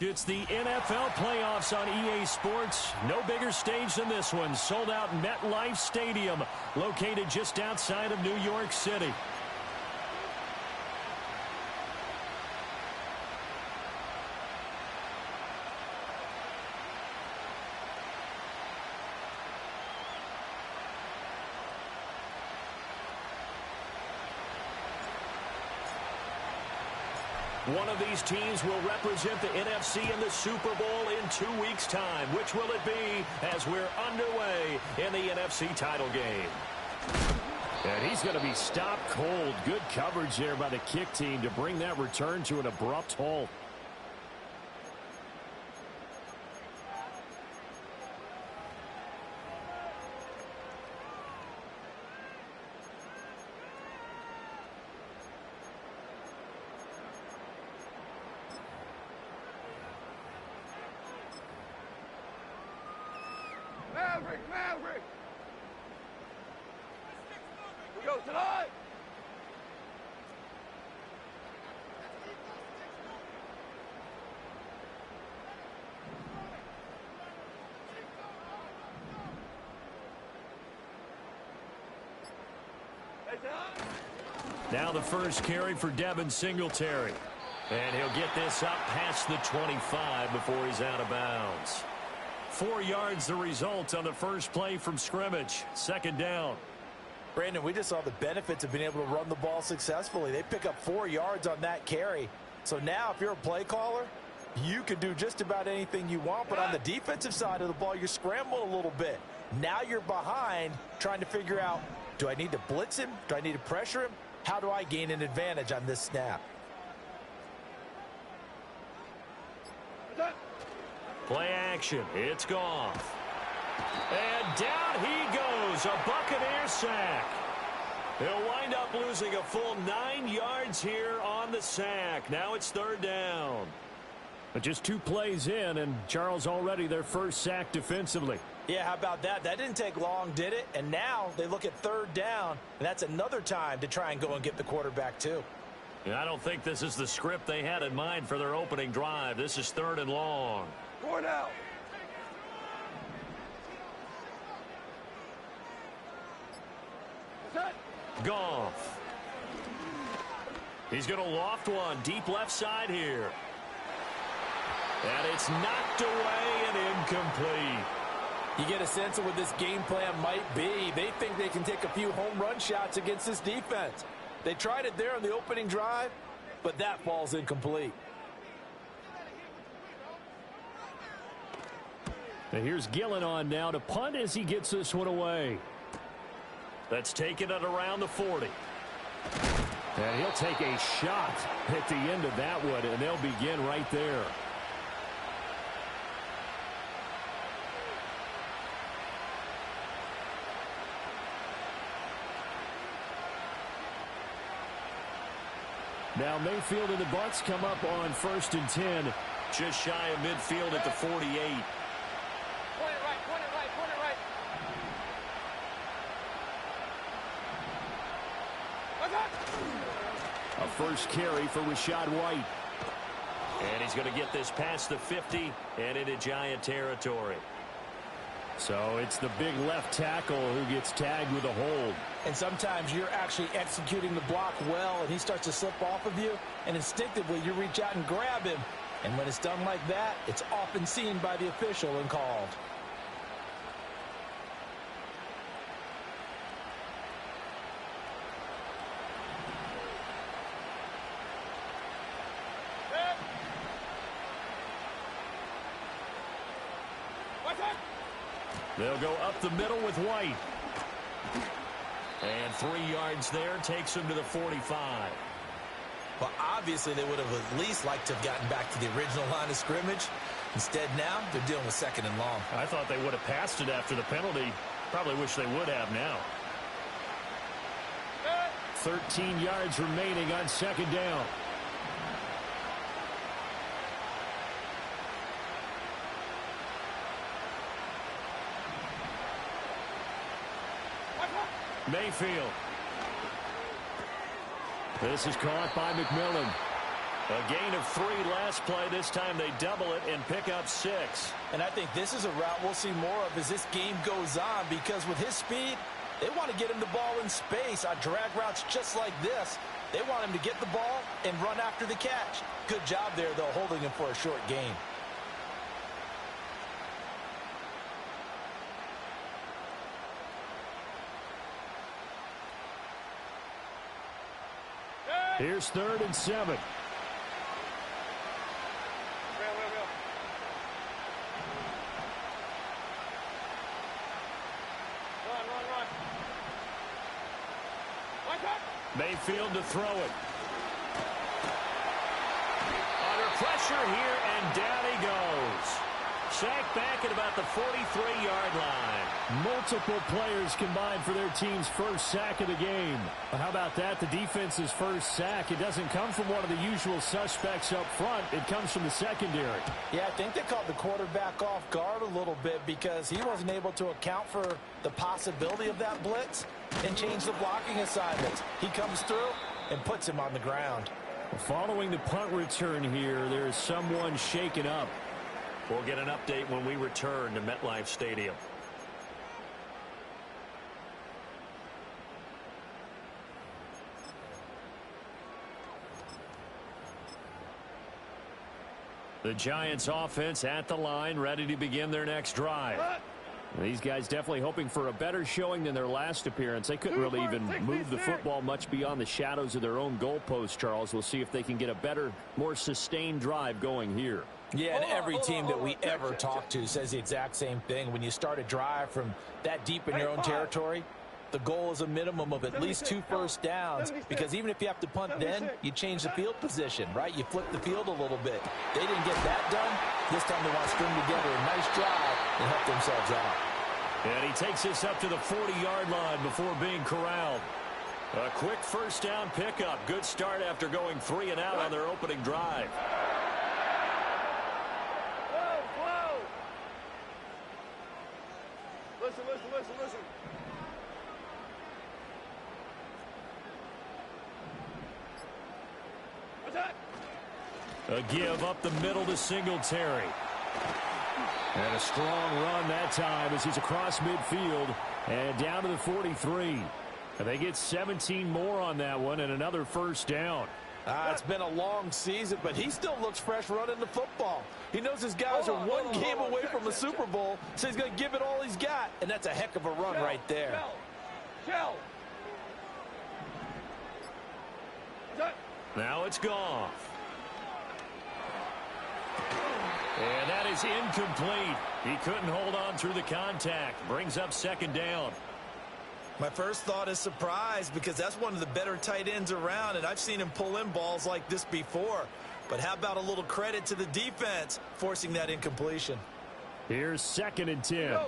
It's the NFL playoffs on EA Sports. No bigger stage than this one. Sold out MetLife Stadium, located just outside of New York City. One of these teams will represent the NFC in the Super Bowl in 2 weeks' time. Which will it be as we're underway in the NFC title game? And he's going to be stopped cold. Good coverage there by the kick team to bring that return to an abrupt halt. Maverick! We go tonight! Now the first carry for Devin Singletary. And he'll get this up past the 25 before he's out of bounds. 4 yards the result on the first play from scrimmage. Second down. Brandon, we just saw the benefits of being able to run the ball successfully. They pick up 4 yards on that carry. So now if you're a play caller, you can do just about anything you want. But on the defensive side of the ball, you scramble a little bit. Now you're behind trying to figure out, do I need to blitz him? Do I need to pressure him? How do I gain an advantage on this snap? Play action. It's Goff. And down he goes. A Buccaneer sack. He'll wind up losing a full 9 yards here on the sack. Now it's third down. But just 2 plays in, and Charles already their first sack defensively. Yeah, how about that? That didn't take long, did it? And now they look at third down, and that's another time to try and go and get the quarterback too. Yeah, I don't think this is the script they had in mind for their opening drive. This is third and long. Going out. Goff. He's going to loft one deep left side here. And it's knocked away and incomplete. You get a sense of what this game plan might be. They think they can take a few home run shots against this defense. They tried it there on the opening drive, but that falls incomplete. And here's Gillen on now to punt as he gets this one away. That's taken at around the 40. And he'll take a shot at the end of that one, and they'll begin right there. Now Mayfield and the Bucs come up on 1st and 10. Just shy of midfield at the 48. Point it right. A first carry for Rachaad White. And he's going to get this past the 50 and into Giant territory. So it's the big left tackle who gets tagged with a hold. And sometimes you're actually executing the block well, and he starts to slip off of you, and instinctively you reach out and grab him. And when it's done like that, it's often seen by the official and called. They'll go up the middle with White. And 3 yards there takes him to the 45. Well, obviously they would have at least liked to have gotten back to the original line of scrimmage. Instead now, they're dealing with 2nd and long. I thought they would have passed it after the penalty. Probably wish they would have now. 13 yards remaining on 2nd down. Mayfield. This is caught by McMillan. A gain of 3 last play. This time they double it and pick up 6. And I think this is a route we'll see more of as this game goes on, because with his speed, they want to get him the ball in space on drag routes just like this. They want him to get the ball and run after the catch. Good job there, though, holding him for a short gain. Here's 3rd and 7. Mayfield to throw it. Under pressure here, and down he goes. Sacked back at about the 43-yard line. Multiple players combined for their team's first sack of the game. But how about that? The defense's first sack. It doesn't come from one of the usual suspects up front. It comes from the secondary. Yeah, I think they caught the quarterback off guard a little bit because he wasn't able to account for the possibility of that blitz and change the blocking assignments. He comes through and puts him on the ground. Following the punt return here, there is someone shaken up. We'll get an update when we return to MetLife Stadium. The Giants offense at the line, ready to begin their next drive. These guys definitely hoping for a better showing than their last appearance. They couldn't really even move the football much beyond the shadows of their own goalpost, Charles. We'll see if they can get a better, more sustained drive going here. Yeah, and every team that we ever talk to says the exact same thing. When you start a drive from that deep in your own territory, the goal is a minimum of at least 2 first downs, because even if you have to punt then, you change the field position, right? You flip the field a little bit. They didn't get that done. This time they want to string together a nice drive and help themselves out. And he takes this up to the 40-yard line before being corralled. A quick first down pickup. Good start after going 3 and out on their opening drive. Listen. What's that? A give up the middle to Singletary. And a strong run that time as he's across midfield and down to the 43. And they get 17 more on that one and another first down. It's been a long season, but he still looks fresh running the football. He knows his guys are one game away from a Super Bowl, so he's going to give it all he's got, and that's a heck of a run right there. Shell. Now it's Goff. And that is incomplete. He couldn't hold on through the contact. Brings up 2nd down. My first thought is surprise, because that's one of the better tight ends around, and I've seen him pull in balls like this before. But how about a little credit to the defense forcing that incompletion? Here's 2nd and 10. Go.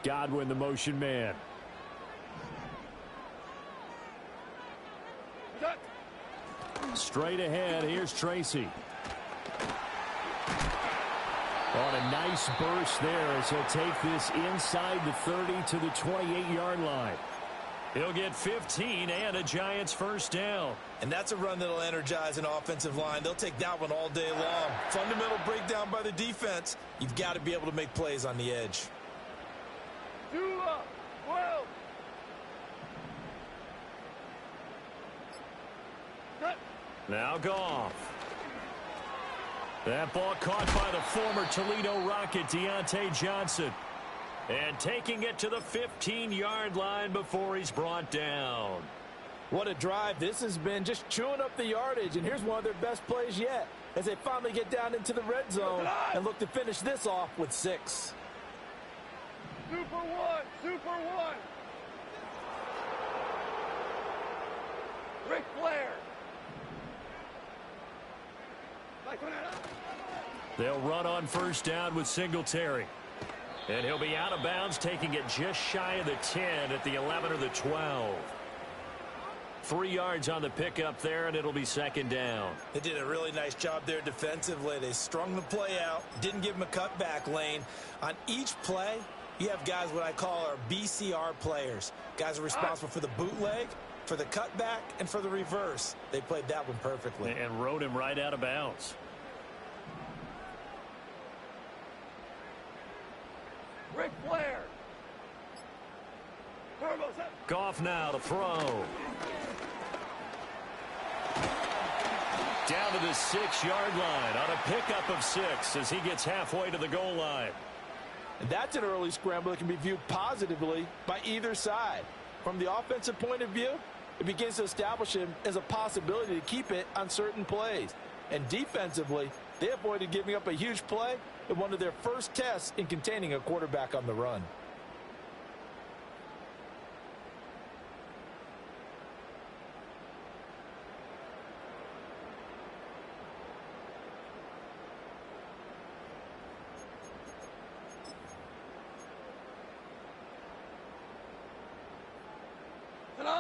Godwin, the motion man. Straight ahead, here's Tracy. On a nice burst there as he'll take this inside the 30 to the 28-yard line. He'll get 15 and a Giants first down. And that's a run that'll energize an offensive line. They'll take that one all day long. Fundamental breakdown by the defense. You've got to be able to make plays on the edge. 12. Now Goff. That ball caught by the former Toledo Rocket, Deontay Johnson. And taking it to the 15-yard line before he's brought down. What a drive this has been, just chewing up the yardage. And here's one of their best plays yet as they finally get down into the red zone and look to finish this off with 6. Super one. Ric Flair. They'll run on first down with Singletary. And he'll be out of bounds, taking it just shy of the 10 at the 11 or the 12. 3 yards on the pickup there, and it'll be 2nd down. They did a really nice job there defensively. They strung the play out, didn't give him a cutback lane. On each play, You have guys what I call our BCR players. Guys are responsible for the bootleg, for the cutback, and for the reverse. They played that one perfectly. And rode him right out of bounds. Ric Flair. Turbo set. Goff now to throw. Down to the 6-yard line on a pickup of 6 as he gets halfway to the goal line. And that's an early scramble that can be viewed positively by either side. From the offensive point of view, it begins to establish him as a possibility to keep it on certain plays. And defensively, they avoided giving up a huge play in one of their first tests in containing a quarterback on the run.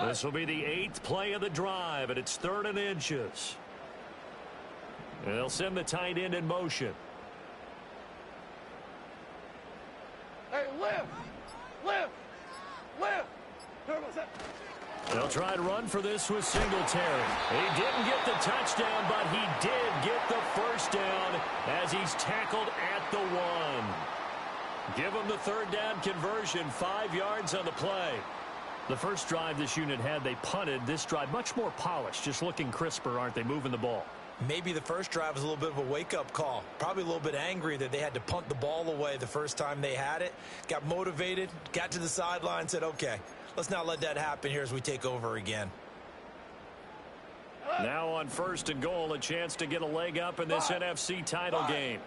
This will be the 8th play of the drive, and it's 3rd and inches. And they'll send the tight end in motion. Hey, lift. Lift. Lift. Turbo set. They'll try to run for this with Singletary. He didn't get the touchdown, but he did get the first down as he's tackled at the 1. Give him the 3rd down conversion, 5 yards on the play. The first drive this unit had, they punted. This drive, much more polished, just looking crisper, aren't they, moving the ball? Maybe the first drive was a little bit of a wake-up call. Probably a little bit angry that they had to punt the ball away the first time they had it. Got motivated, got to the sideline, said, okay, let's not let that happen here as we take over again. Now on 1st and goal, a chance to get a leg up in this NFC title game.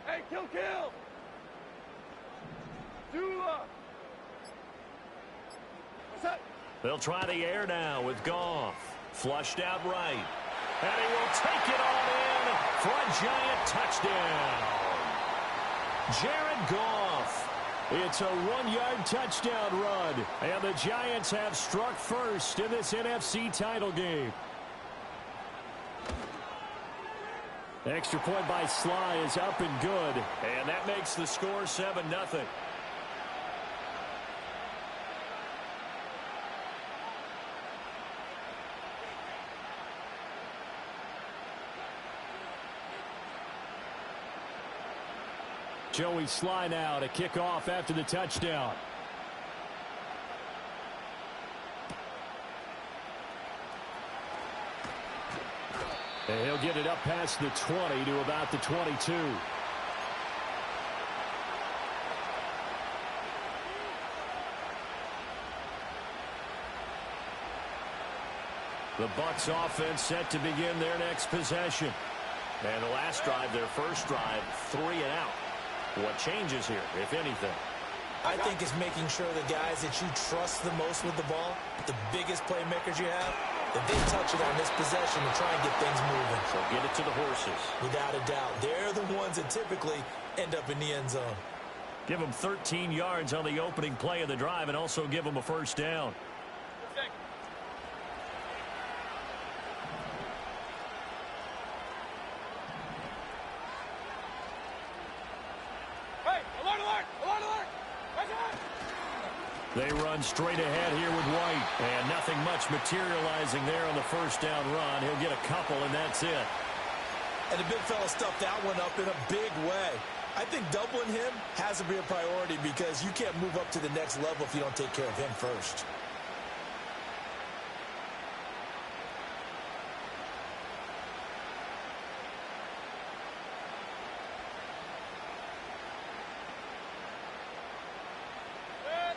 Hey, kill. Set. They'll try the air now with Goff. Flushed out right. And he will take it all in for a giant touchdown. Jared Goff. It's a 1-yard touchdown run. And the Giants have struck first in this NFC title game. Extra point by Sly is up and good. And that makes the score 7-0. Joey Sly now to kick off after the touchdown. And he'll get it up past the 20 to about the 22. The Bucs offense set to begin their next possession. And the last drive, their first drive, 3 and out. What changes here, if anything? I think it's making sure the guys that you trust the most with the ball, the biggest playmakers you have, that they touch it on this possession to try and get things moving. So get it to the horses. Without a doubt. They're the ones that typically end up in the end zone. Give them 13 yards on the opening play of the drive and also give them a first down. They run straight ahead here with White. And nothing much materializing there on the first down run. He'll get a couple, and that's it. And the big fella stuffed that one up in a big way. I think doubling him has to be a priority because you can't move up to the next level if you don't take care of him first.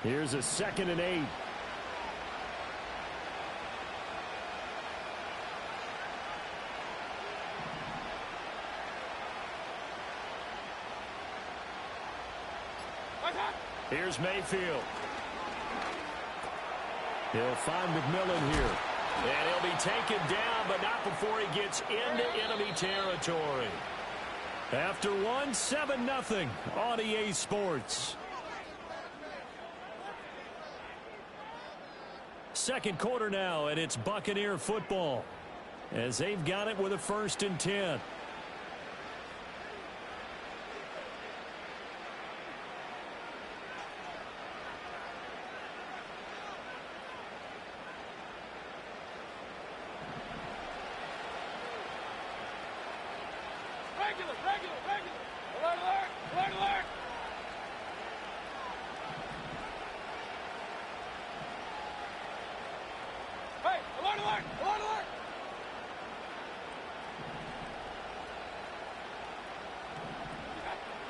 Here's a 2nd and 8. Here's Mayfield. He'll find McMillan here. And he'll be taken down, but not before he gets into enemy territory. After one, 7-0 on EA Sports. Second quarter now, and it's Buccaneer football as they've got it with a 1st and 10. Regular. Alert. Hey, alert.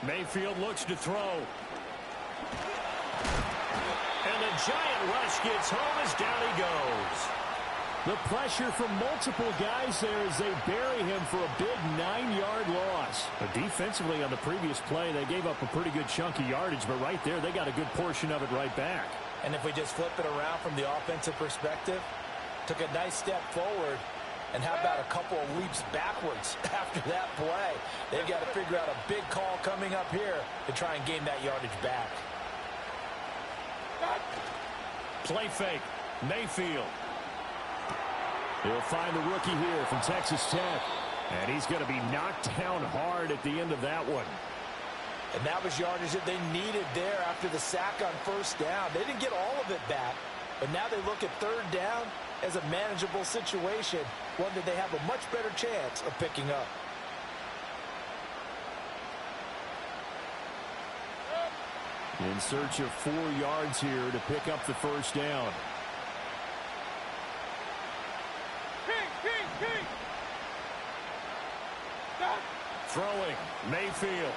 Mayfield looks to throw. And the giant rush gets home as down he goes. The pressure from multiple guys there as they bury him for a big 9-yard loss. But defensively on the previous play, they gave up a pretty good chunk of yardage, but right there, they got a good portion of it right back. And if we just flip it around from the offensive perspective, took a nice step forward, and how about a couple of leaps backwards after that play? They've got to figure out a big call coming up here to try and gain that yardage back. Play fake. Mayfield. He'll find the rookie here from Texas Tech. And he's going to be knocked down hard at the end of that one. And that was yardage that they needed there after the sack on first down. They didn't get all of it back, but now they look at third down as a manageable situation, one that they have a much better chance of picking up. In search of 4 yards here to pick up the first down. King. Throwing. Mayfield.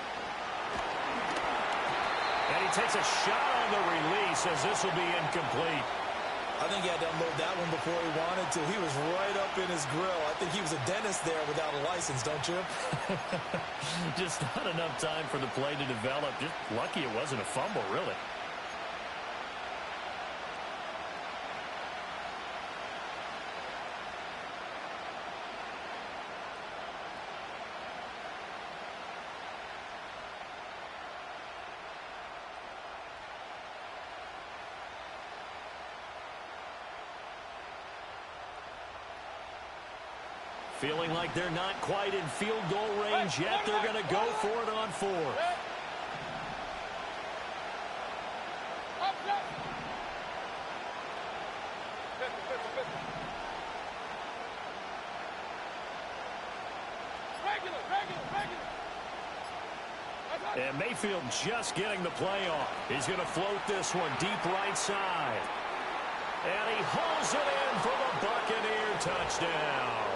And he takes a shot on the release as this will be incomplete. I think he had to unload that one before he wanted to. He was right up in his grill. I think he was a dentist there without a license, don't you? Just not enough time for the play to develop. Just lucky it wasn't a fumble, really. Feeling like they're not quite in field goal range yet. They're going to go for it on 4. And Mayfield just getting the play off. He's going to float this one deep right side. And he hauls it in for the Buccaneer touchdown.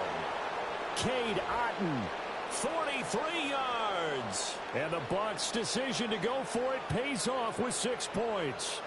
Cade Otton, 43 yards. And the Bucs' decision to go for it pays off with 6 points.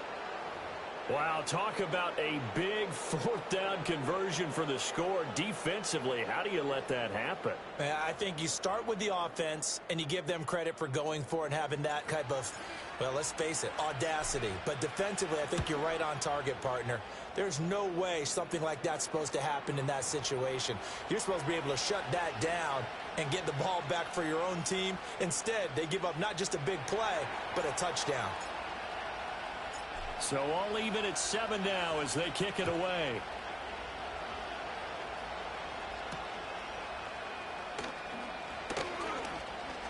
Wow, talk about a big 4th down conversion for the score. Defensively, how do you let that happen? I think you start with the offense and you give them credit for going for it and having that type of, well, let's face it, audacity. But defensively, I think you're right on target, partner. There's no way something like that's supposed to happen in that situation. You're supposed to be able to shut that down and get the ball back for your own team. Instead, they give up not just a big play, but a touchdown. So all even at 7 now as they kick it away.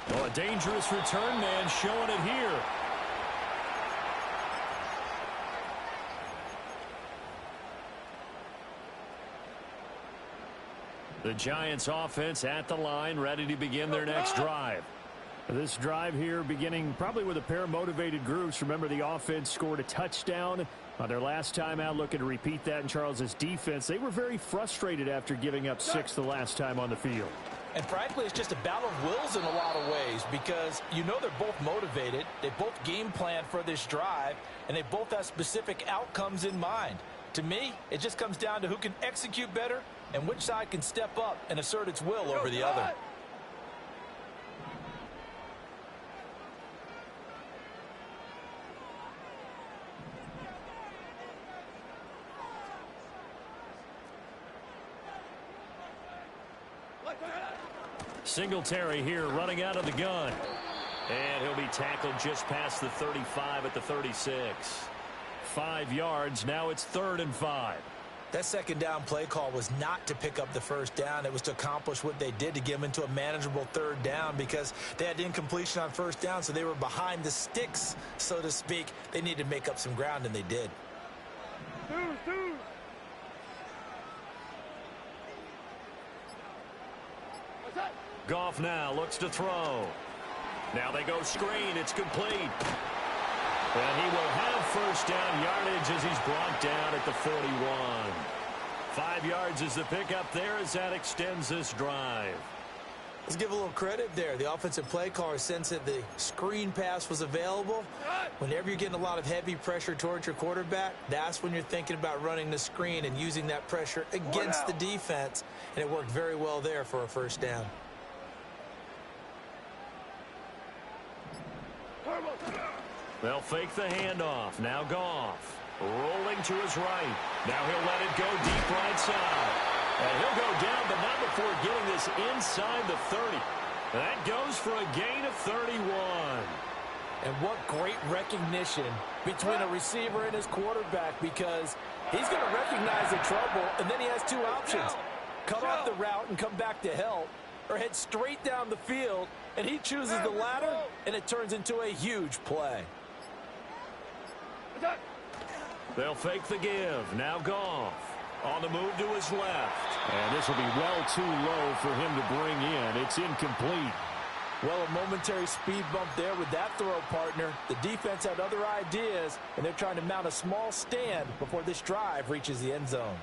Well, a dangerous return man showing it here. The Giants offense at the line, ready to begin their next drive. This drive here beginning probably with a pair of motivated groups. Remember, the offense scored a touchdown on their last time out, looking to repeat that in Charles's defense. They were very frustrated after giving up 6 the last time on the field. And frankly, it's just a battle of wills in a lot of ways because you know they're both motivated. They both game plan for this drive, and they both have specific outcomes in mind. To me, it just comes down to who can execute better and which side can step up and assert its will over the other. Singletary here running out of the gun. And he'll be tackled just past the 35 at the 36. 5 yards. Now it's 3rd and 5. That second down play call was not to pick up the first down. It was to accomplish what they did to get them into a manageable 3rd down because they had incompletion on first down, so they were behind the sticks, so to speak. They needed to make up some ground, and they did. Goff now looks to throw. Now they go screen. It's complete. And he will have first down yardage as he's brought down at the 41. 5 yards is the pickup there as that extends this drive. Let's give a little credit there. The offensive play caller sensed that the screen pass was available. Whenever you're getting a lot of heavy pressure towards your quarterback, that's when you're thinking about running the screen and using that pressure against the defense. And it worked very well there for a first down. They'll fake the handoff. Now Goff. Rolling to his right. Now he'll let it go deep right side. And he'll go down, but not before getting this inside the 30. That goes for a gain of 31. And what great recognition between a receiver and his quarterback, because he's going to recognize the trouble, and then he has two options. Cut off the route and come back to help, or head straight down the field, and he chooses the latter, and it turns into a huge play. They'll fake the give. Now Goff. On the move to his left. And this will be well too low for him to bring in. It's incomplete. Well, a momentary speed bump there with that throw, partner. The defense had other ideas, and they're trying to mount a small stand before this drive reaches the end zone.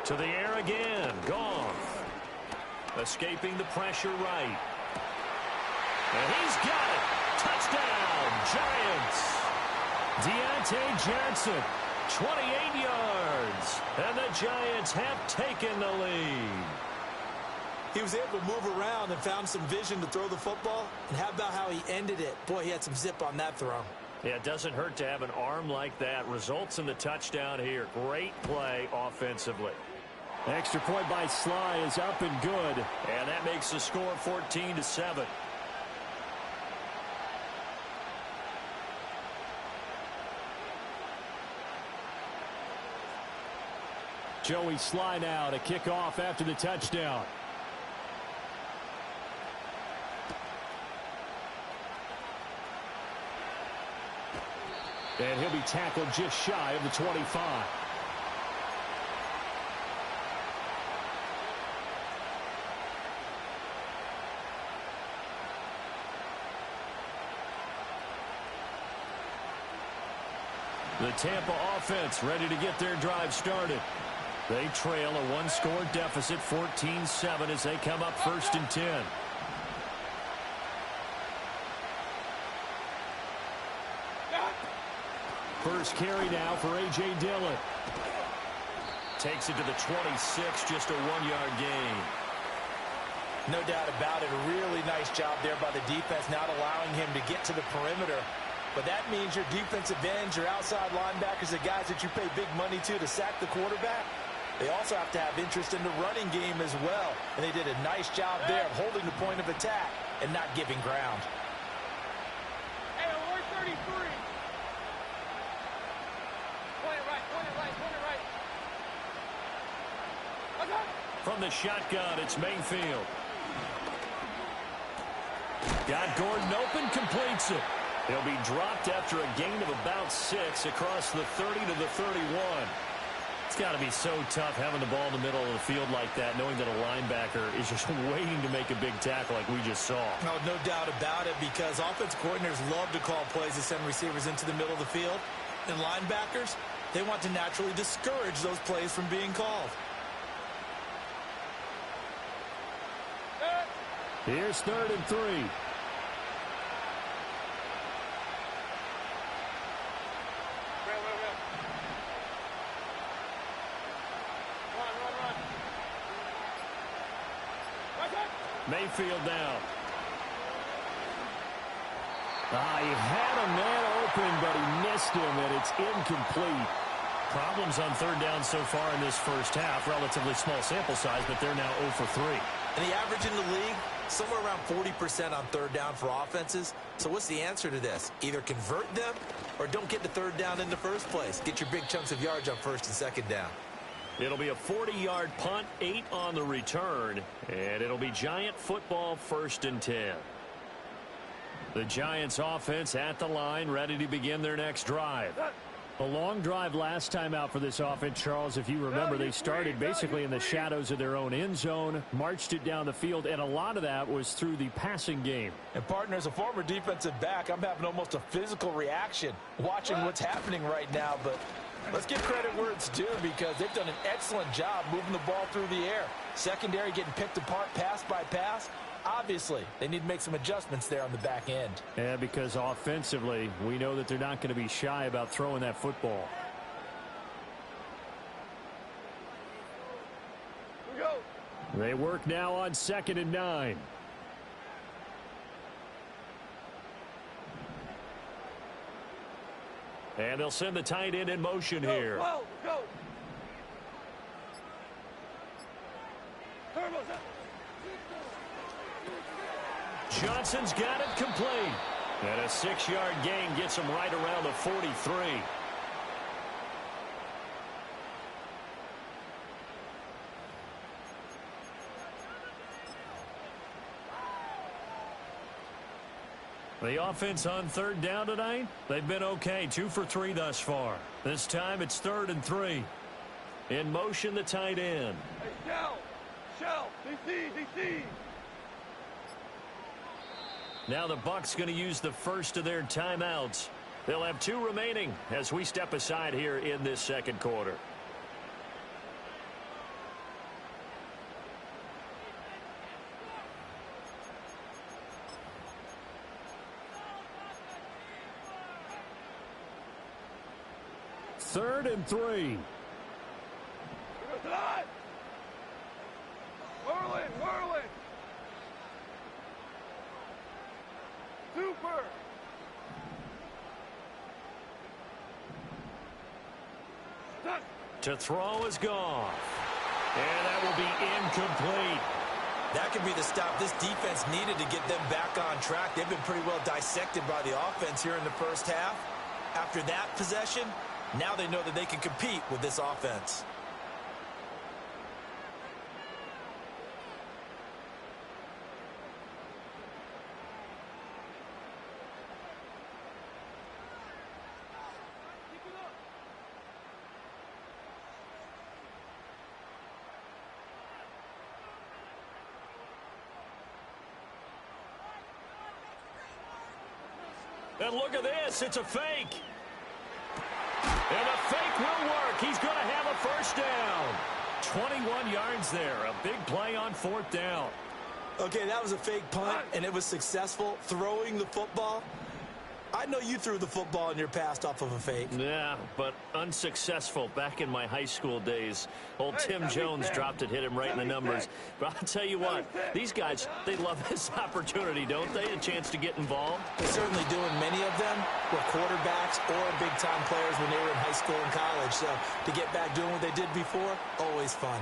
To the air again. Goff. Escaping the pressure right. And he's got it. Touchdown, Giants. Deontay Johnson, 28 yards. And the Giants have taken the lead. He was able to move around and found some vision to throw the football. And how about how he ended it? Boy, he had some zip on that throw. Yeah, it doesn't hurt to have an arm like that. Results in the touchdown here. Great play offensively. Extra point by Sly is up and good. And that makes the score 14-7. Joey Sly now to kick off after the touchdown. And he'll be tackled just shy of the 25. The Tampa offense ready to get their drive started. They trail a one-score deficit, 14-7, as they come up 1st and 10. First carry now for A.J. Dillon. Takes it to the 26, just a 1-yard gain. No doubt about it. A really nice job there by the defense, not allowing him to get to the perimeter. But that means your defensive ends, your outside linebackers, the guys that you pay big money to sack the quarterback, they also have to have interest in the running game as well. And they did a nice job there of holding the point of attack and not giving ground. Hey, alert 33. Point it right, point it right, point it right. Okay. From the shotgun, it's Mayfield. Got Gordon open, completes it. He'll be dropped after a gain of about 6 across the 30 to the 31. It's got to be so tough having the ball in the middle of the field like that, knowing that a linebacker is just waiting to make a big tackle like we just saw. No doubt about it, because offensive coordinators love to call plays to send receivers into the middle of the field. And linebackers, they want to naturally discourage those plays from being called. Here's 3rd and 3. Mayfield down. He had a man open, but he missed him, and it's incomplete. Problems on 3rd down so far in this first half. Relatively small sample size, but they're now 0 for 3. And the average in the league, somewhere around 40% on 3rd down for offenses. So what's the answer to this? Either convert them or don't get to 3rd down in the first place. Get your big chunks of yards on 1st and 2nd down. It'll be a 40-yard punt, 8 on the return, and it'll be Giant football 1st and 10. The Giants offense at the line, ready to begin their next drive. A long drive last time out for this offense, Charles. If you remember, they started basically in the shadows of their own end zone, marched it down the field, and a lot of that was through the passing game. And, partner, as a former defensive back, I'm having almost a physical reaction watching what's happening right now. But let's give credit where it's due because they've done an excellent job moving the ball through the air. Secondary getting picked apart pass by pass. Obviously, they need to make some adjustments there on the back end. Yeah, because offensively, we know that they're not going to be shy about throwing that football. We go. They work now on 2nd and 9. And they'll send the tight end in motion here. Go, go. Turbo's up. Johnson's got it complete. And a 6-yard gain gets him right around the 43. The offense on 3rd down tonight, they've been okay. 2 for 3 thus far. This time it's 3rd and 3. In motion, the tight end. Hey, Shell, DC. Now the Bucs going to use the first of their timeouts. They'll have 2 remaining as we step aside here in this 2nd quarter. Third and 3. Whirling. Super. To throw is gone. And that will be incomplete. That could be the stop this defense needed to get them back on track. They've been pretty well dissected by the offense here in the first half. After that possession, now they know that they can compete with this offense. And look at this. It's a fake. And a fake will work. He's going to have a first down. 21 yards there. A big play on 4th down. Okay, that was a fake punt, and it was successful throwing the football. I know you threw the football in your past off of a fake. Yeah, but unsuccessful back in my high school days. Old Tim Jones dropped it, hit him right in the numbers. But I'll tell you what, these guys, they love this opportunity, don't they? A chance to get involved. They certainly do, and many of them were quarterbacks or big-time players when they were in high school and college. So to get back doing what they did before, always fun.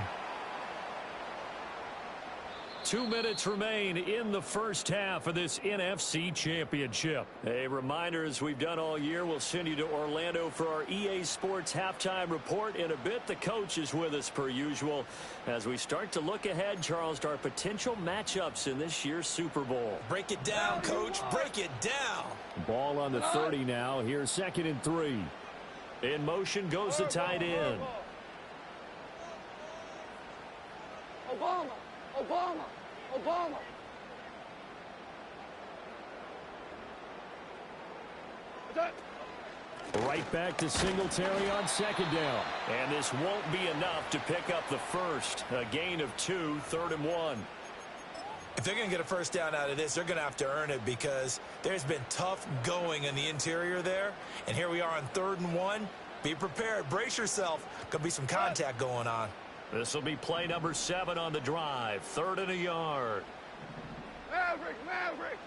2 minutes remain in the first half of this NFC Championship. A reminder, as we've done all year, we'll send you to Orlando for our EA Sports halftime report. In a bit, the coach is with us per usual as we start to look ahead, Charles, to our potential matchups in this year's Super Bowl. Break it down, Coach. Break it down. Ball on the 30 now. Here's 2nd and 3. In motion goes the tight end. Obama. Right back to Singletary on 2nd down. And this won't be enough to pick up the first. A gain of 2, 3rd and 1. If they're going to get a first down out of this, they're going to have to earn it because there's been tough going in the interior there. And here we are on 3rd and 1. Be prepared. Brace yourself. Could be some contact going on. This will be play number 7 on the drive. 3rd and a yard. Maverick.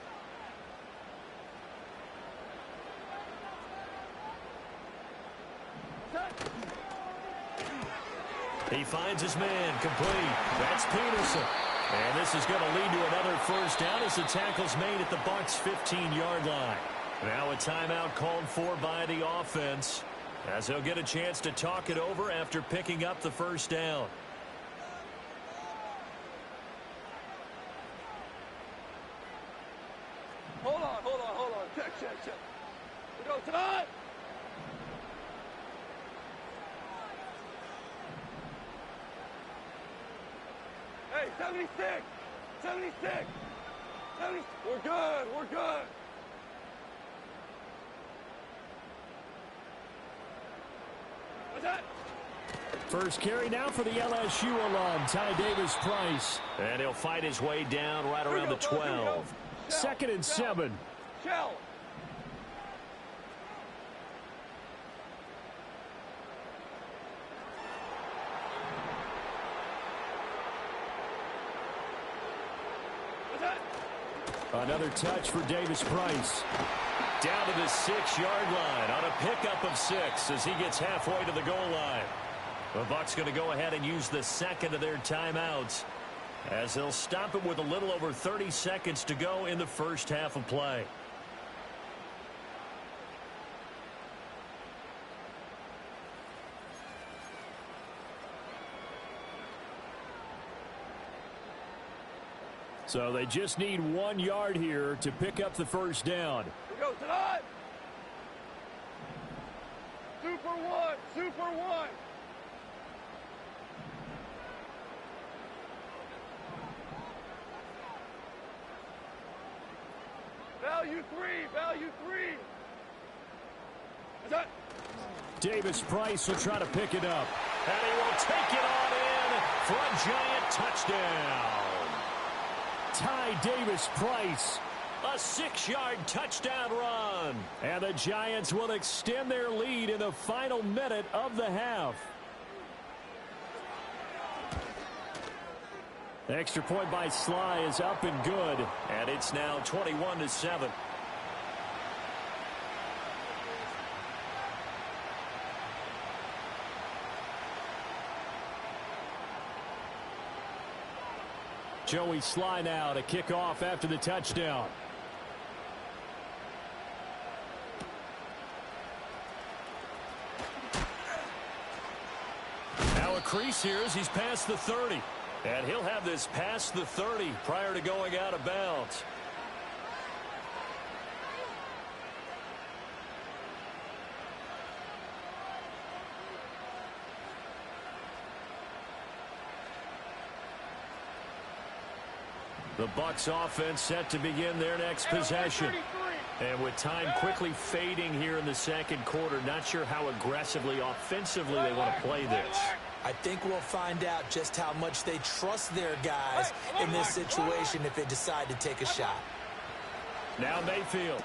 He finds his man complete. That's Peterson. And this is going to lead to another first down as the tackle's made at the Bucs' 15-yard line. Now a timeout called for by the offense. as he'll get a chance to talk it over after picking up the first down. Hold on. Check. We go tonight. Hey, 76. 76. We're good. What's that? First carry now for the LSU alum, Ty Davis-Price. And he'll fight his way down right around the 12. Second and 7. Shell. What's that? Another touch for Davis-Price. Down to the 6-yard line on a pickup of 6 as he gets halfway to the goal line. The Bucs going to go ahead and use the second of their timeouts as they'll stop it with a little over 30 seconds to go in the first half of play. So they just need 1 yard here to pick up the first down. We go tonight. Super one. Value three. What's that? Davis-Price will try to pick it up. And he will take it on in for a giant touchdown. Ty Davis-Price. A 6-yard touchdown run. And the Giants will extend their lead in the final minute of the half. The extra point by Sly is up and good. And it's now 21-7. Joey Sly now to kick off after the touchdown. Now a crease here as he's past the 30. And he'll have this past the 30 prior to going out of bounds. The Bucs offense set to begin their next possession. And with time quickly fading here in the second quarter, not sure how aggressively, offensively they want to play this. I think we'll find out just how much they trust their guys in this situation if they decide to take a shot. Now Mayfield.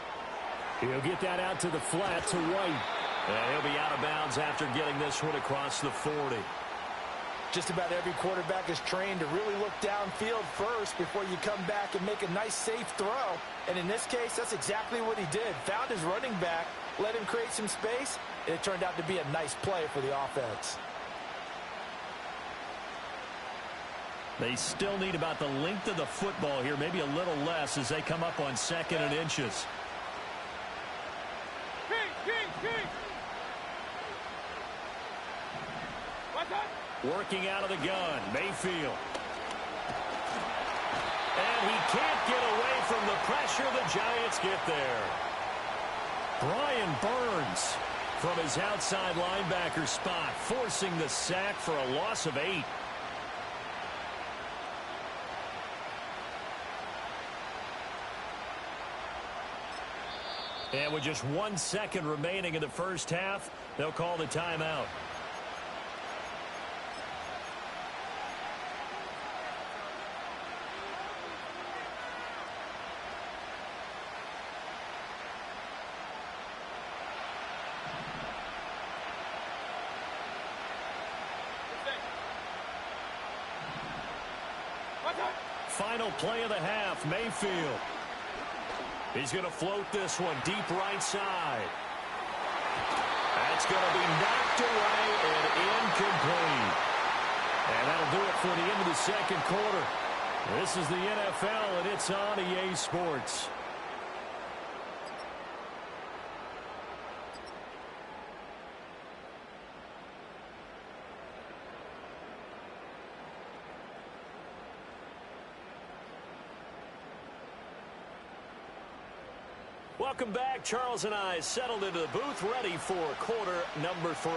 He'll get that out to the flat to White. And he'll be out of bounds after getting this one across the 40. Just about every quarterback is trained to really look downfield first before you come back and make a nice, safe throw. And in this case, that's exactly what he did. Found his running back, let him create some space, and it turned out to be a nice play for the offense. They still need about the length of the football here, maybe a little less as they come up on 2nd and inches. Working out of the gun, Mayfield. And he can't get away from the pressure. The Giants get there. Brian Burns from his outside linebacker spot, forcing the sack for a loss of 8. And with just 1 second remaining in the first half, they'll call the timeout. Final play of the half, Mayfield. He's going to float this one deep right side. That's going to be knocked away and incomplete. And that'll do it for the end of the second quarter. This is the NFL, and it's on EA Sports. Welcome back. Charles and I settled into the booth, ready for quarter number 3.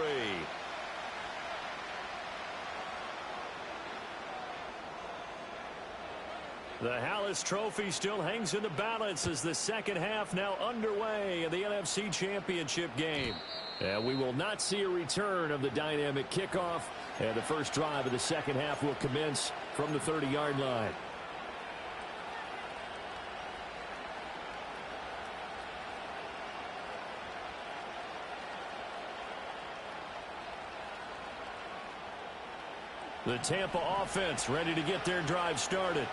The Hallis Trophy still hangs in the balance as the second half now underway in the NFC Championship game. And we will not see a return of the dynamic kickoff. And the first drive of the second half will commence from the 30-yard line. The Tampa offense ready to get their drive started.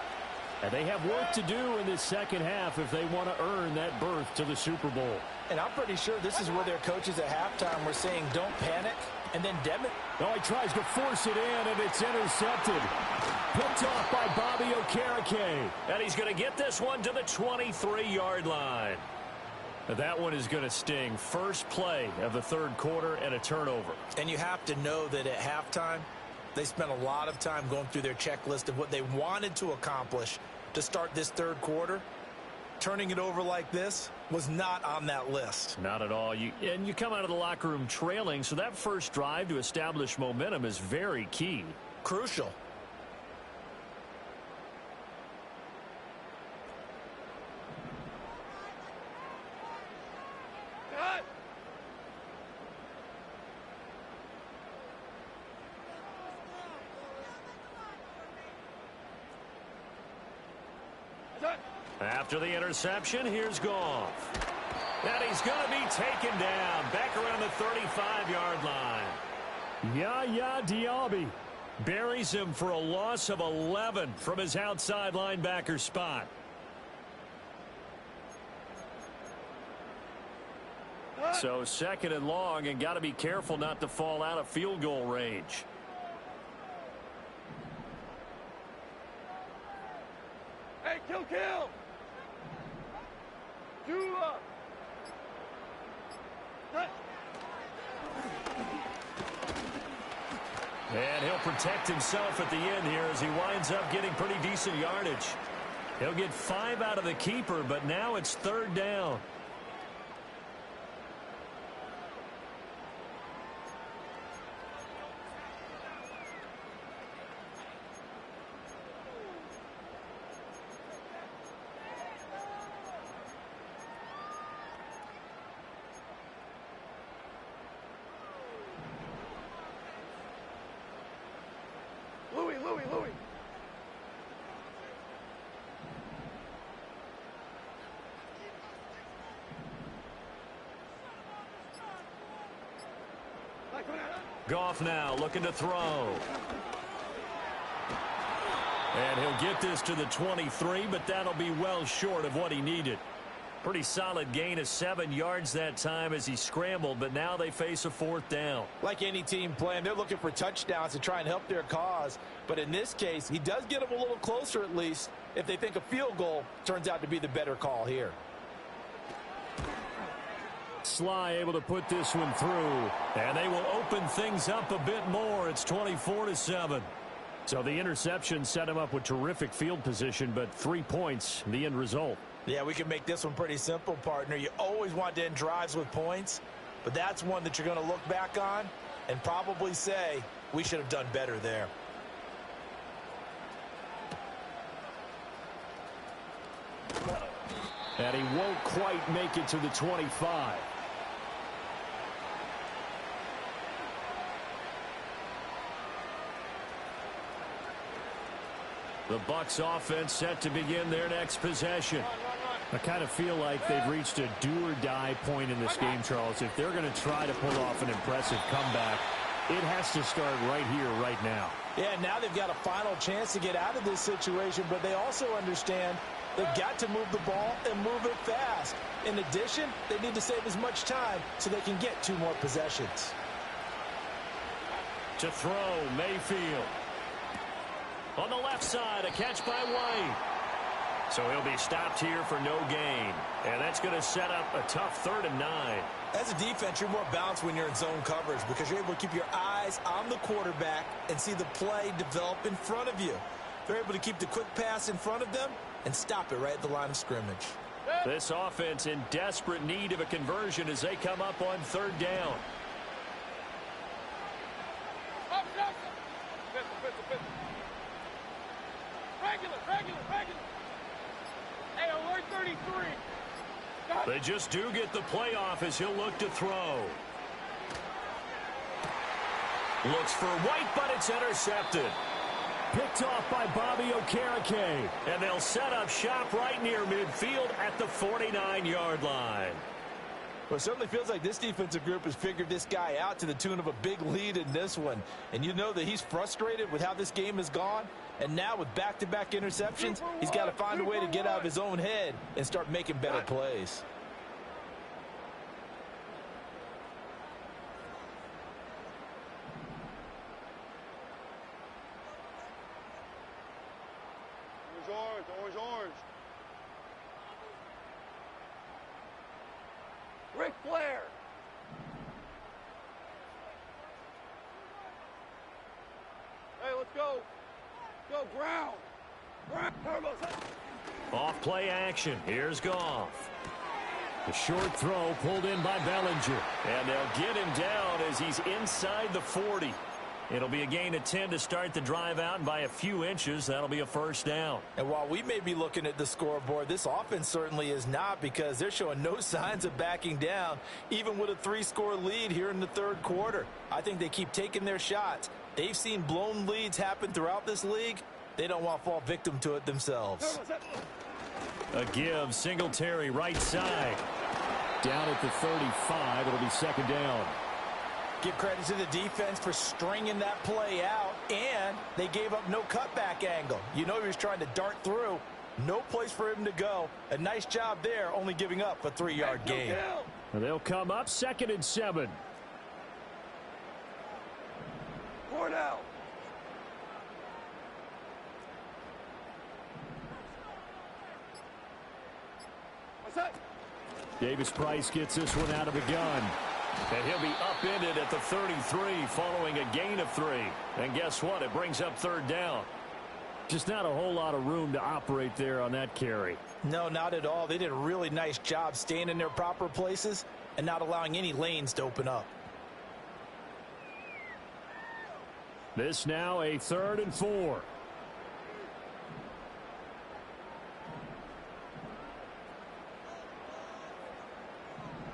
And they have work to do in this second half if they want to earn that berth to the Super Bowl. And I'm pretty sure this is where their coaches at halftime were saying, don't panic, and then Oh, he tries to force it in, and it's intercepted. Picked off by Bobby Okereke. And he's going to get this one to the 23-yard line. That one is going to sting. First play of the third quarter and a turnover. And you have to know that at halftime, they spent a lot of time going through their checklist of what they wanted to accomplish to start this third quarter. Turning it over like this was not on that list. Not at all. You come out of the locker room trailing, so that first drive to establish momentum is very key. Crucial. After the interception, here's Goff. And he's going to be taken down back around the 35-yard line. Yaya Diaby Buries him for a loss of 11 from his outside linebacker spot. So second and long, and got to be careful not to fall out of field goal range. Hey, kill! And he'll protect himself at the end here as he winds up getting pretty decent yardage. He'll get 5 out of the keeper, but now it's third down. Louis. Goff now looking to throw. And he'll get this to the 23, but that'll be well short of what he needed. Pretty solid gain of 7 yards that time as he scrambled, but now they face a fourth down. Like any team playing, they're looking for touchdowns to try and help their cause. But in this case, he does get them a little closer at least if they think a field goal turns out to be the better call here. Sly able to put this one through. And they will open things up a bit more. It's 24-7. So the interception set him up with terrific field position, but 3 points, the end result. Yeah, we can make this one pretty simple, partner. You always want to end drives with points, but that's one that you're going to look back on and probably say, we should have done better there. And he won't quite make it to the 25. The Bucs offense set to begin their next possession. I kind of feel like they've reached a do-or-die point in this game, Charles. If they're going to try to pull off an impressive comeback, it has to start right here, right now. Yeah, now they've got a final chance to get out of this situation, but they also understand they've got to move the ball and move it fast. In addition, they need to save as much time so they can get 2 more possessions. To throw, Mayfield. On the left side, a catch by White. So he'll be stopped here for no gain. And that's going to set up a tough 3rd and 9. As a defense, you're more balanced when you're in zone coverage because you're able to keep your eyes on the quarterback and see the play develop in front of you. They're able to keep the quick pass in front of them and stop it right at the line of scrimmage. This offense in desperate need of a conversion as they come up on third down. Hey, alert 33. They just do get the playoff as he'll look to throw. Looks for White, but it's intercepted. Picked off by Bobby Okereke. And they'll set up shop right near midfield at the 49-yard line. Well, it certainly feels like this defensive group has figured this guy out to the tune of a big lead in this one. And you know that he's frustrated with how this game has gone. And now with back-to-back interceptions, he's got to find a way to get out of his own head and start making better plays. Orange. Ric Flair. Hey, let's go. Go, ground. Off play action. Here's Goff. The short throw pulled in by Bellinger. And they'll get him down as he's inside the 40. It'll be a gain of 10 to start the drive out, and by a few inches, that'll be a first down. And while we may be looking at the scoreboard, this offense certainly is not, because they're showing no signs of backing down, even with a 3-score lead here in the third quarter. I think they keep taking their shots. They've seen blown leads happen throughout this league. They don't want to fall victim to it themselves. A give, Singletary right side. Down at the 35, it'll be second down. Give credit to the defense for stringing that play out, and they gave up no cutback angle. You know he was trying to dart through. No place for him to go. A nice job there, only giving up a 3-yard gain. They'll come up 2nd and 7. Cornell. What's that? Davis Price gets this one out of the gun. And he'll be upended at the 33 following a gain of 3. And guess what? It brings up third down. Just not a whole lot of room to operate there on that carry. No, not at all. They did a really nice job staying in their proper places and not allowing any lanes to open up. This now a 3rd and 4.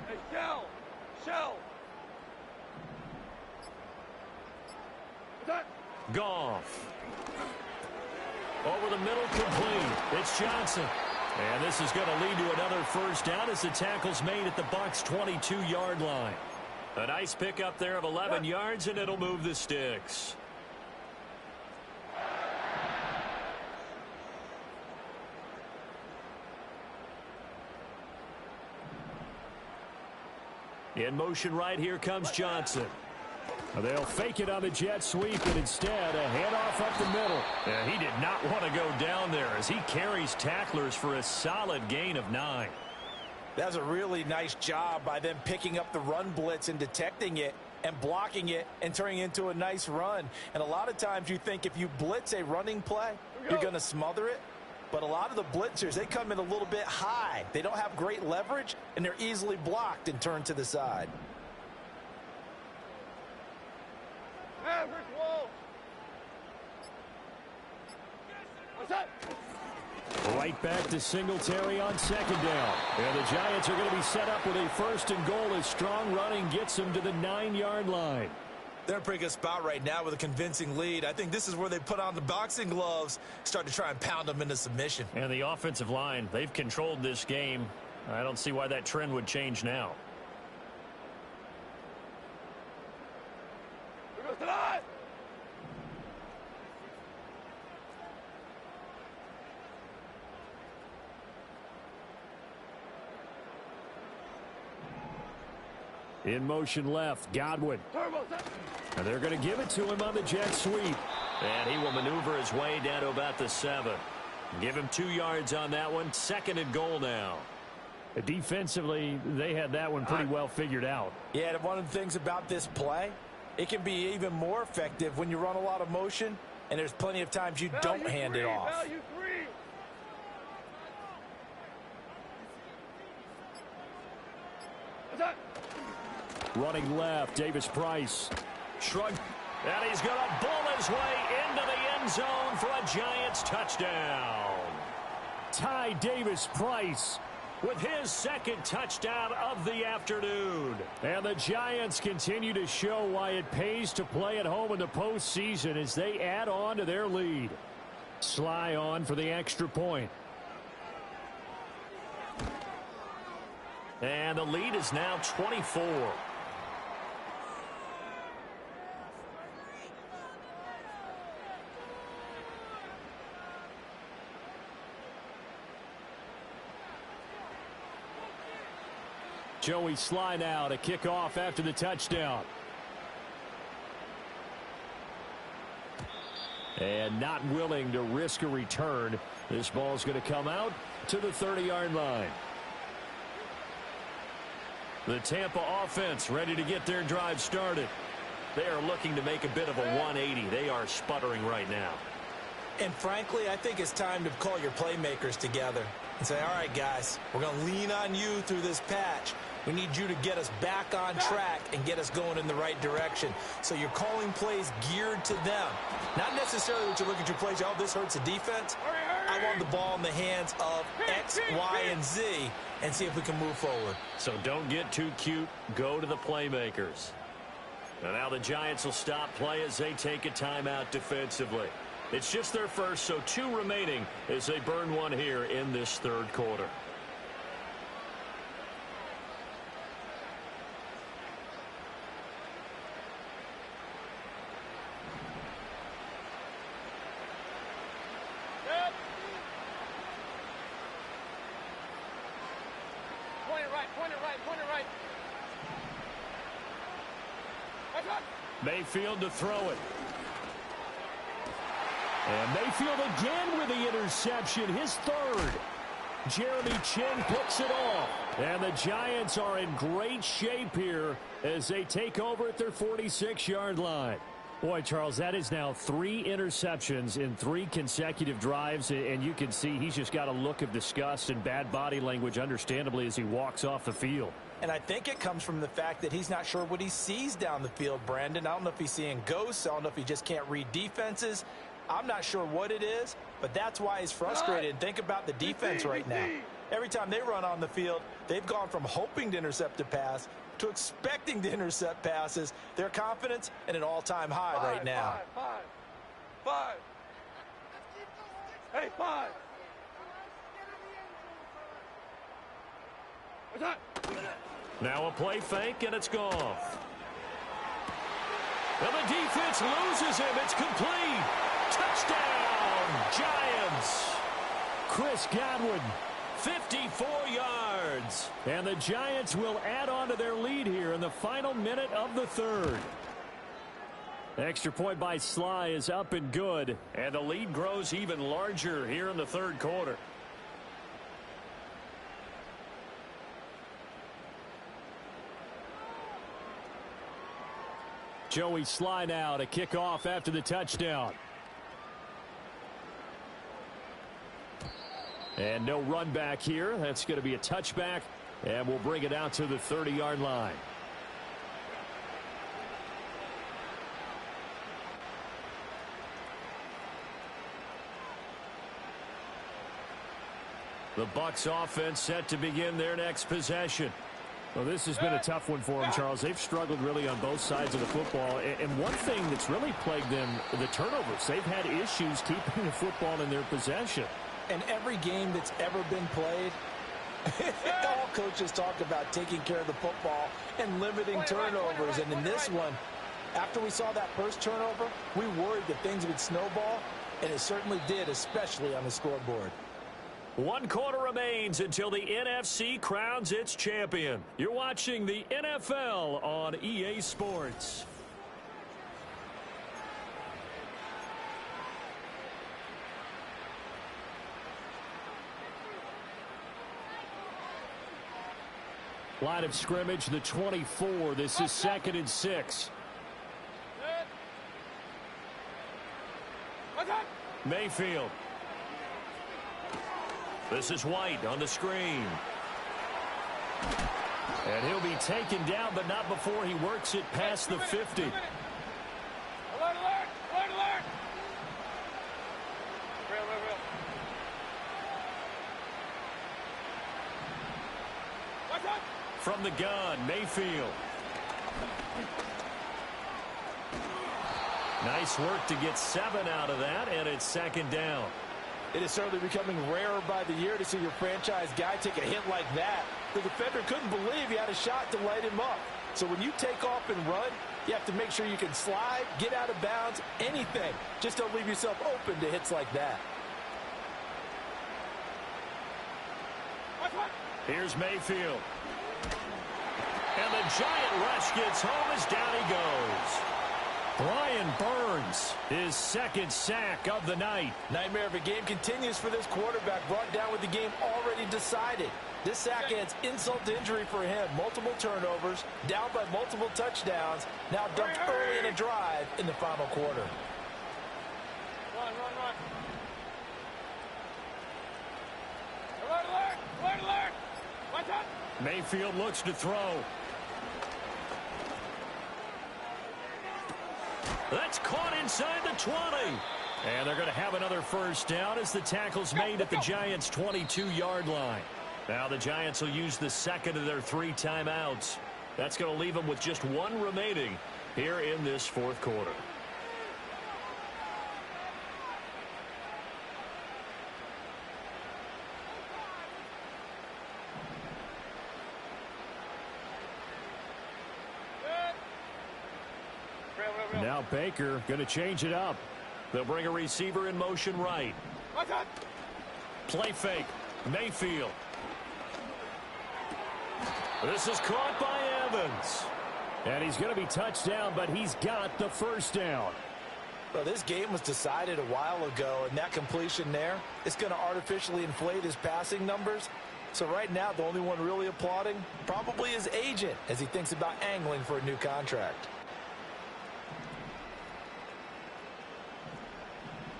Hey, Shell. What's that? Goff. Over the middle, complete. It's Johnson. And this is going to lead to another first down as the tackle's made at the Bucs' 22-yard line. A nice pickup there of 11 yards, and it'll move the sticks. In motion right here comes Johnson. They'll fake it on the jet sweep, and instead a handoff up the middle. Yeah, he did not want to go down there as he carries tacklers for a solid gain of 9. That was a really nice job by them picking up the run blitz and detecting it and blocking it and turning it into a nice run. And a lot of times you think if you blitz a running play, you're going to smother it. But a lot of the blitzers, they come in a little bit high. They don't have great leverage, and they're easily blocked and turned to the side. Average Wolf. What's that? Right back to Singletary on 2nd down. And the Giants are going to be set up with a 1st and goal as strong running gets them to the 9-yard line. They're in a pretty good spot right now with a convincing lead. I think this is where they put on the boxing gloves, start to try and pound them into submission. And the offensive line, they've controlled this game. I don't see why that trend would change now. Here goes tonight. In motion left, Godwin. And they're going to give it to him on the jet sweep. And he will maneuver his way down to about the 7. Give him 2 yards on that one. 2nd and goal now. Defensively, they had that one pretty well figured out. Yeah, and one of the things about this play, it can be even more effective when you run a lot of motion, and there's plenty of times you don't hand it off. Value 3. Running left, Davis-Price. Shrug. And he's going to bull his way into the end zone for a Giants touchdown. Ty Davis-Price with his second touchdown of the afternoon. And the Giants continue to show why it pays to play at home in the postseason as they add on to their lead. Sly on for the extra point. And the lead is now 24. Joey Sly now to kick off after the touchdown. And not willing to risk a return. This ball's going to come out to the 30-yard line. The Tampa offense ready to get their drive started. They are looking to make a bit of a 180. They are sputtering right now. And frankly, I think it's time to call your playmakers together and say, all right, guys, we're going to lean on you through this patch. We need you to get us back on track and get us going in the right direction. So you're calling plays geared to them. Not necessarily what you look at your plays, oh, this hurts the defense. I want the ball in the hands of X, Y, and Z and see if we can move forward. So don't get too cute. Go to the playmakers. And now the Giants will stop play as they take a timeout defensively. It's just their first, so 2 remaining as they burn one here in this third quarter. Mayfield to throw it. And Mayfield again with the interception, his third. Jeremy Chin picks it off. And the Giants are in great shape here as they take over at their 46-yard line. Boy, Charles, that is now 3 interceptions in 3 consecutive drives, and you can see he's just got a look of disgust and bad body language, understandably, as he walks off the field. And I think it comes from the fact that he's not sure what he sees down the field, Brandon. I don't know if he's seeing ghosts. I don't know if he just can't read defenses. I'm not sure what it is, but that's why he's frustrated. And think about the defense right now. Every time they run on the field, they've gone from hoping to intercept a pass to expecting to intercept passes. Their confidence at an all-time high right now. Five. Hey, 5. Now a play fake, and it's gone. And the defense loses him. It's complete. Touchdown, Giants. Chris Godwin. 54 yards. And the Giants will add on to their lead here in the final minute of the third. Extra point by Sly is up and good. And the lead grows even larger here in the third quarter. Joey Sly now to kick off after the touchdown. And no run back here. That's going to be a touchback. And we'll bring it out to the 30-yard line. The Bucs offense set to begin their next possession. Well, this has been a tough one for them, Charles. They've struggled really on both sides of the football. And one thing that's really plagued them, the turnovers. They've had issues keeping the football in their possession. And every game that's ever been played, all coaches talk about taking care of the football and limiting turnovers. And in this one, after we saw that first turnover, we worried that things would snowball, and it certainly did, especially on the scoreboard. 1 quarter remains until the NFC crowns its champion. You're watching the NFL on EA Sports. Line of scrimmage, the 24. This is 2nd and 6. Mayfield. This is White on the screen. And he'll be taken down, but not before he works it past the 50. Alert, alert! Alert, alert! Real. Watch out! From the gun, Mayfield. Nice work to get 7 out of that, and it's second down. It is certainly becoming rarer by the year to see your franchise guy take a hit like that. The defender couldn't believe he had a shot to light him up. So when you take off and run, you have to make sure you can slide, get out of bounds, anything. Just don't leave yourself open to hits like that. Here's Mayfield. And the giant rush gets home as down he goes. Brian Burns, his second sack of the night. Nightmare of a game continues for this quarterback, brought down with the game already decided. This sack adds insult to injury for him. Multiple turnovers, down by multiple touchdowns, now dumped early in a drive in the final quarter. Run. Alert! Watch out! Mayfield looks to throw. That's caught inside the 20. And they're going to have another first down as the tackle's made at the Giants' 22-yard line. Now the Giants will use the second of their 3 timeouts. That's going to leave them with just 1 remaining here in this fourth quarter. Now Baker going to change it up. They'll bring a receiver in motion right. Play fake. Mayfield. This is caught by Evans. And he's going to be touched down, but he's got the first down. Well, this game was decided a while ago, and that completion there, it's going to artificially inflate his passing numbers. So right now, the only one really applauding probably his agent as he thinks about angling for a new contract.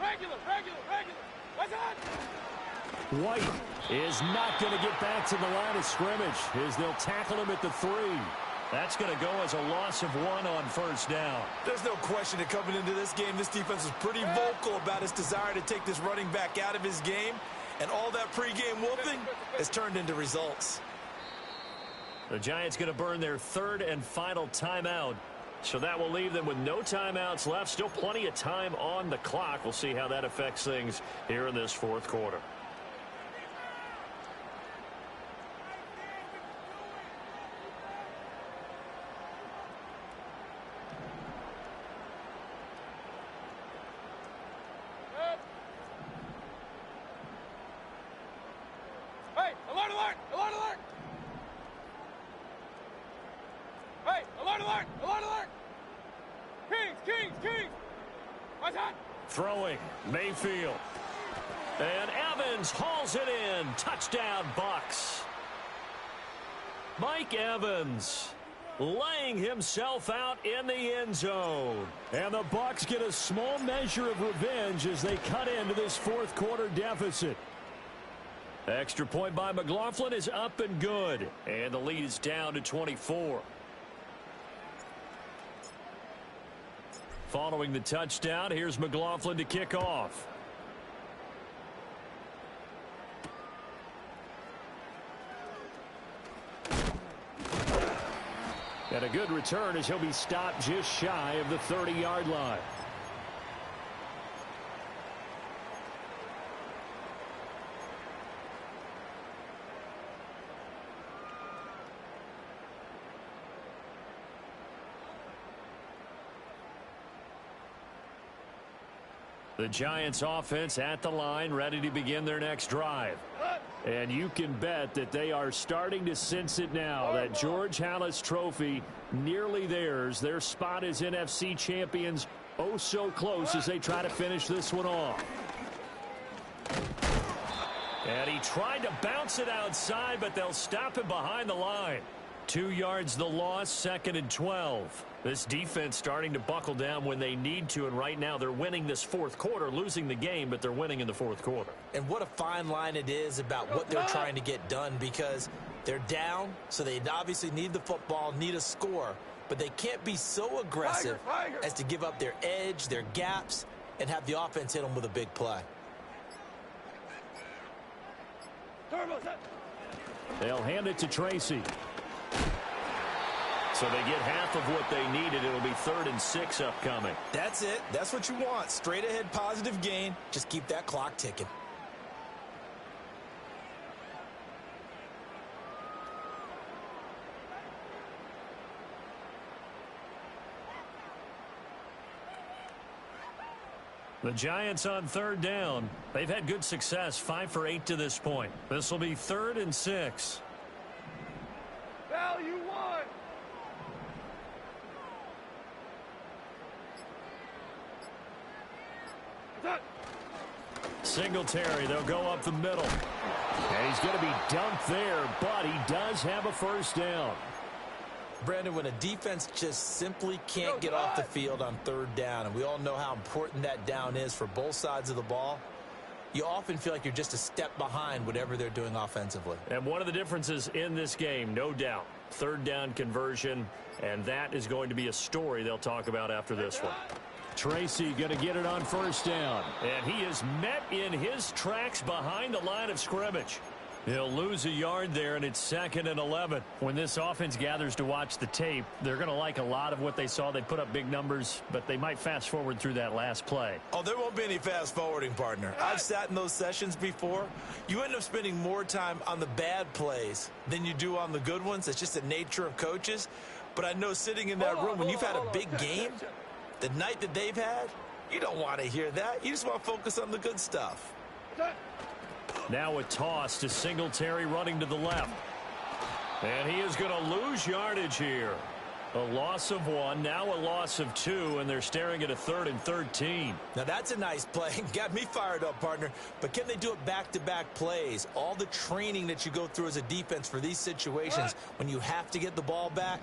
Regular. Watch out! White is not going to get back to the line of scrimmage as they'll tackle him at the 3. That's going to go as a loss of 1 on first down. There's no question that coming into this game, this defense is pretty vocal about its desire to take this running back out of his game. And all that pregame whooping has turned into results. The Giants going to burn their 3rd and final timeout. So that will leave them with no timeouts left. Still plenty of time on the clock. We'll see how that affects things here in this fourth quarter. Hey, alert! Hey, alert! Kings! Watch out! Throwing, Mayfield. And Evans hauls it in. Touchdown, Bucs. Mike Evans laying himself out in the end zone. And the Bucs get a small measure of revenge as they cut into this fourth quarter deficit. Extra point by McLaughlin is up and good. And the lead is down to 24. Following the touchdown, here's McLaughlin to kick off. And a good return as he'll be stopped just shy of the 30-yard line. The Giants offense at the line, ready to begin their next drive. And you can bet that they are starting to sense it now. That George Halas trophy nearly theirs. Their spot as NFC champions oh so close as they try to finish this one off. And he tried to bounce it outside, but they'll stop him behind the line. 2 yards the loss, 2nd and 12. This defense starting to buckle down when they need to, and right now they're winning this fourth quarter, losing the game, but they're winning in the fourth quarter. And what a fine line it is about what they're trying to get done, because they're down, so they obviously need the football, need a score, but they can't be so aggressive as to give up their edge, their gaps, and have the offense hit them with a big play. They'll hand it to Tracy. So they get half of what they needed. It'll be 3rd and 6 upcoming. That's it. That's what you want. Straight ahead positive gain. Just keep that clock ticking. The Giants on 3rd down. They've had good success, 5 for 8 to this point. This will be 3rd and 6. Value one. Singletary, they'll go up the middle. And he's going to be dumped there, but he does have a first down. Brandon, when a defense just simply can't get off the field on 3rd down, and we all know how important that down is for both sides of the ball, you often feel like you're just a step behind whatever they're doing offensively. And one of the differences in this game, no doubt, 3rd down conversion, and that is going to be a story they'll talk about after this one. Tracy going to get it on first down. And he is met in his tracks behind the line of scrimmage. He'll lose a yard there, and it's 2nd and 11. When this offense gathers to watch the tape, they're going to like a lot of what they saw. They put up big numbers, but they might fast forward through that last play. Oh, there won't be any fast forwarding, partner. I've sat in those sessions before. You end up spending more time on the bad plays than you do on the good ones. It's just the nature of coaches. But I know sitting in that room, when you've had a big game, the night that they've had, you don't want to hear that. You just want to focus on the good stuff. Now a toss to Singletary running to the left. And he is going to lose yardage here. A loss of 1, now a loss of 2, and they're staring at a 3rd and 13. Now that's a nice play. Got me fired up, partner. But can they do it back-to-back plays? All the training that you go through as a defense for these situations, when you have to get the ball back,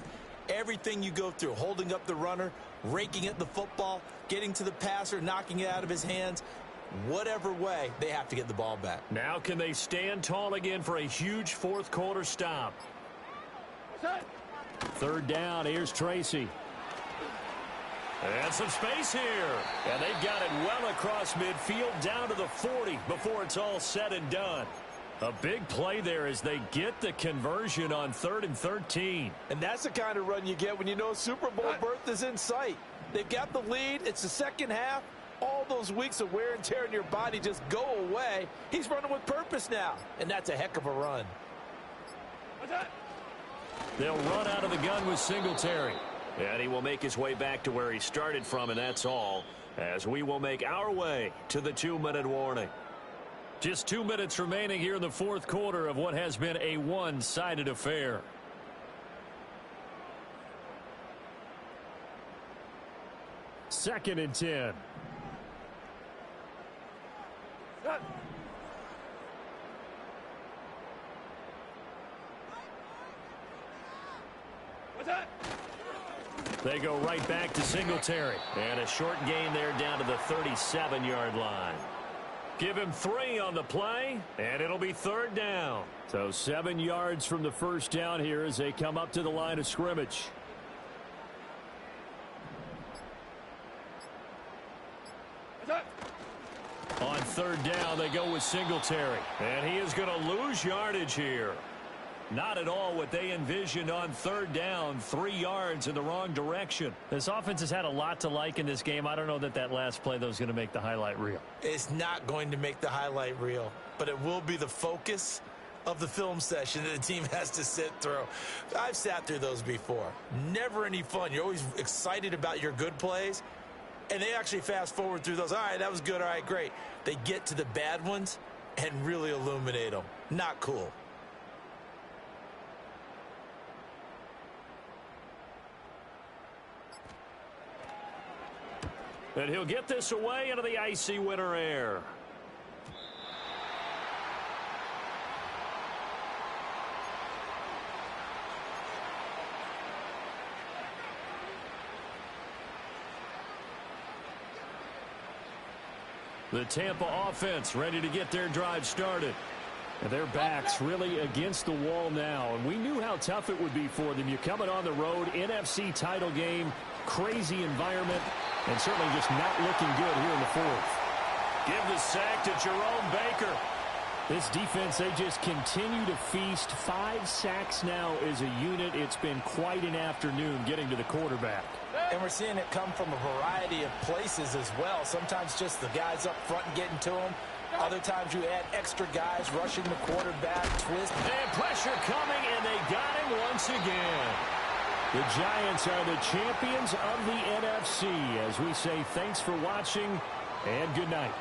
everything you go through, holding up the runner, raking at the football, getting to the passer, knocking it out of his hands, whatever way, they have to get the ball back. Now can they stand tall again for a huge fourth quarter stop? 3rd down, here's Tracy. And some space here. And they've got it well across midfield down to the 40 before it's all said and done. A big play there as they get the conversion on 3rd and 13. And that's the kind of run you get when you know Super Bowl berth is in sight. They've got the lead. It's the second half. All those weeks of wear and tear in your body just go away. He's running with purpose now, and that's a heck of a run. They'll run out of the gun with Singletary. And he will make his way back to where he started from, and that's all, as we will make our way to the 2-minute warning. Just 2 minutes remaining here in the fourth quarter of what has been a one-sided affair. Second and 10. They go right back to Singletary. And a short gain there down to the 37-yard line. Give him 3 on the play, and it'll be 3rd down. So 7 yards from the first down here as they come up to the line of scrimmage. On 3rd down, they go with Singletary. And he is going to lose yardage here. Not at all what they envisioned on 3rd down. 3 yards in the wrong direction. This offense has had a lot to like in this game. I don't know that that last play, though, is going to make the highlight reel. It's not going to make the highlight reel, but it will be the focus of the film session that the team has to sit through. I've sat through those before. Never any fun. You're always excited about your good plays, and they actually fast forward through those. All right, that was good. All right, great. They get to the bad ones and really illuminate them. Not cool. And he'll get this away into the icy winter air. The Tampa offense ready to get their drive started. And their backs really against the wall now. And we knew how tough it would be for them. You're coming on the road, NFC title game, crazy environment, and certainly just not looking good here in the fourth. Give the sack to Jerome Baker. This defense, they just continue to feast. 5 sacks now as a unit. It's been quite an afternoon getting to the quarterback. And we're seeing it come from a variety of places as well. Sometimes just the guys up front and getting to them. Other times you add extra guys rushing the quarterback, twist. And pressure coming, and they got him once again. The Giants are the champions of the NFC. As we say, thanks for watching, and good night.